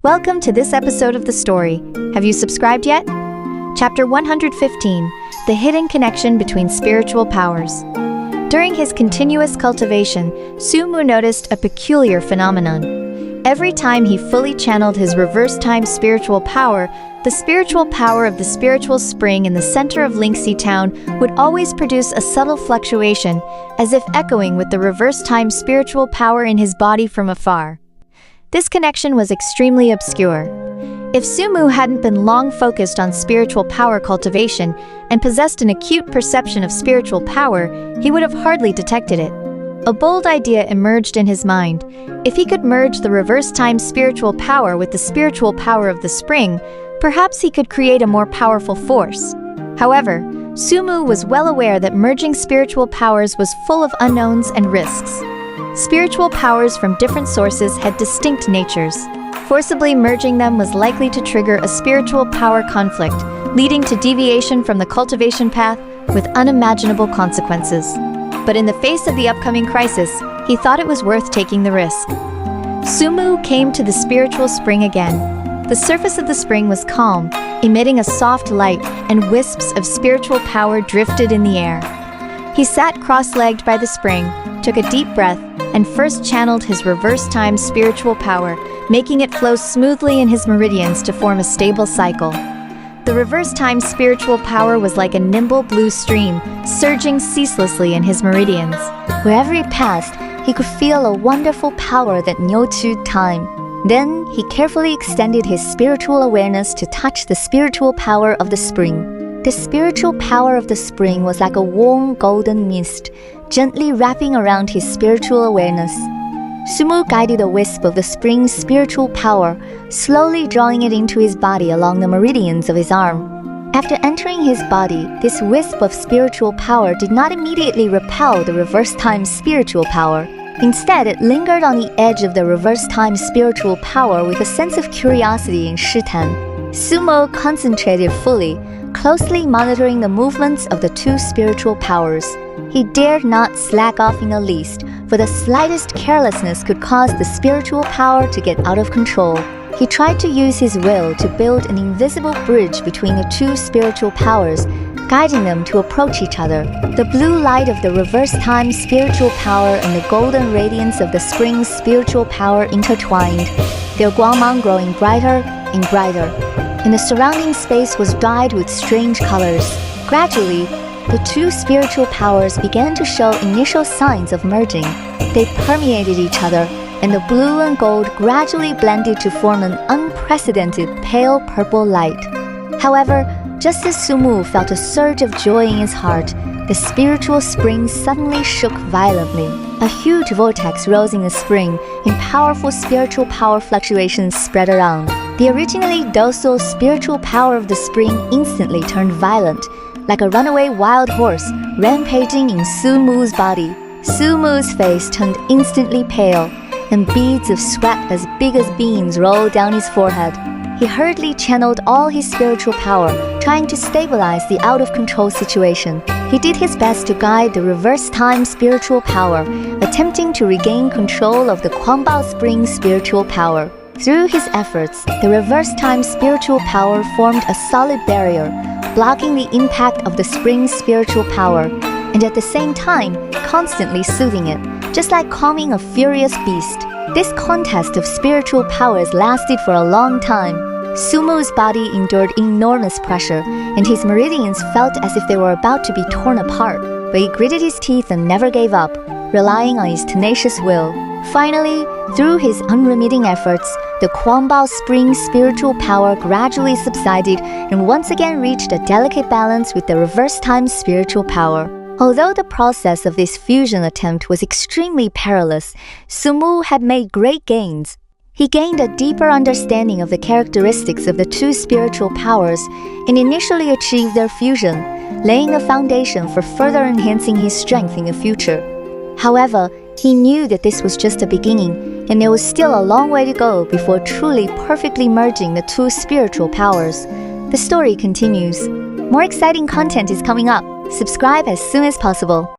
Welcome to this episode of the story. Have you subscribed yet? Chapter 115, The Hidden Connection Between Spiritual Powers. During his continuous cultivation, Sumu noticed a peculiar phenomenon. Every time he fully channeled his reverse-time spiritual power, the spiritual power of the spiritual spring in the center of Lingxi town would always produce a subtle fluctuation, as if echoing with the reverse-time spiritual power in his body from afar. This connection was extremely obscure. If Sumu hadn't been long focused on spiritual power cultivation and possessed an acute perception of spiritual power, he would have hardly detected it. A bold idea emerged in his mind. If he could merge the reverse-time spiritual power with the spiritual power of the spring, perhaps he could create a more powerful force. However, Sumu was well aware that merging spiritual powers was full of unknowns and risks. Spiritual powers from different sources had distinct natures. Forcibly merging them was likely to trigger a spiritual power conflict, leading to deviation from the cultivation path with unimaginable consequences. But in the face of the upcoming crisis, he thought it was worth taking the risk. Sumu came to the spiritual spring again. The surface of the spring was calm, emitting a soft light, and wisps of spiritual power drifted in the air. He sat cross-legged by the spring, took a deep breath, and first channeled his reverse-time spiritual power, making it flow smoothly in his meridians to form a stable cycle. The reverse-time spiritual power was like a nimble blue stream, surging ceaselessly in his meridians. Wherever he passed, he could feel a wonderful power that nurtured time. Then, he carefully extended his spiritual awareness to touch the spiritual power of the spring. The spiritual power of the spring was like a warm golden mist, gently wrapping around his spiritual awareness. Sumu guided a wisp of the spring's spiritual power, slowly drawing it into his body along the meridians of his arm. After entering his body, this wisp of spiritual power did not immediately repel the reverse-time spiritual power. Instead, it lingered on the edge of the reverse-time spiritual power with a sense of curiosity and shitan. Sumu concentrated fully, closely monitoring the movements of the two spiritual powers. He dared not slack off in the least, for the slightest carelessness could cause the spiritual power to get out of control. He tried to use his will to build an invisible bridge between the two spiritual powers, guiding them to approach each other. The blue light of the reverse-time spiritual power and the golden radiance of the spring's spiritual power intertwined, their guangmang growing brighter and brighter, and the surrounding space was dyed with strange colors. Gradually, the two spiritual powers began to show initial signs of merging. They permeated each other, and the blue and gold gradually blended to form an unprecedented pale purple light. However, just as Sumu felt a surge of joy in his heart, the spiritual spring suddenly shook violently. A huge vortex rose in the spring, and powerful spiritual power fluctuations spread around. The originally docile spiritual power of the spring instantly turned violent, like a runaway wild horse rampaging in Sumu's body. Sumu's face turned instantly pale, and beads of sweat as big as beans rolled down his forehead. He hurriedly channeled all his spiritual power, trying to stabilize the out-of-control situation. He did his best to guide the reverse-time spiritual power, attempting to regain control of the Kuangbao Spring spiritual power. Through his efforts, the reverse-time spiritual power formed a solid barrier, blocking the impact of the spring's spiritual power, and at the same time, constantly soothing it, just like calming a furious beast. This contest of spiritual powers lasted for a long time. Sumu's body endured enormous pressure, and his meridians felt as if they were about to be torn apart, but he gritted his teeth and never gave up, relying on his tenacious will. Finally, through his unremitting efforts, the Kuangbao Spring spiritual power gradually subsided and once again reached a delicate balance with the reverse-time spiritual power. Although the process of this fusion attempt was extremely perilous, Sumu had made great gains. He gained a deeper understanding of the characteristics of the two spiritual powers and initially achieved their fusion, laying a foundation for further enhancing his strength in the future. However, he knew that this was just a beginning, and there was still a long way to go before truly perfectly merging the two spiritual powers. The story continues. More exciting content is coming up. Subscribe as soon as possible.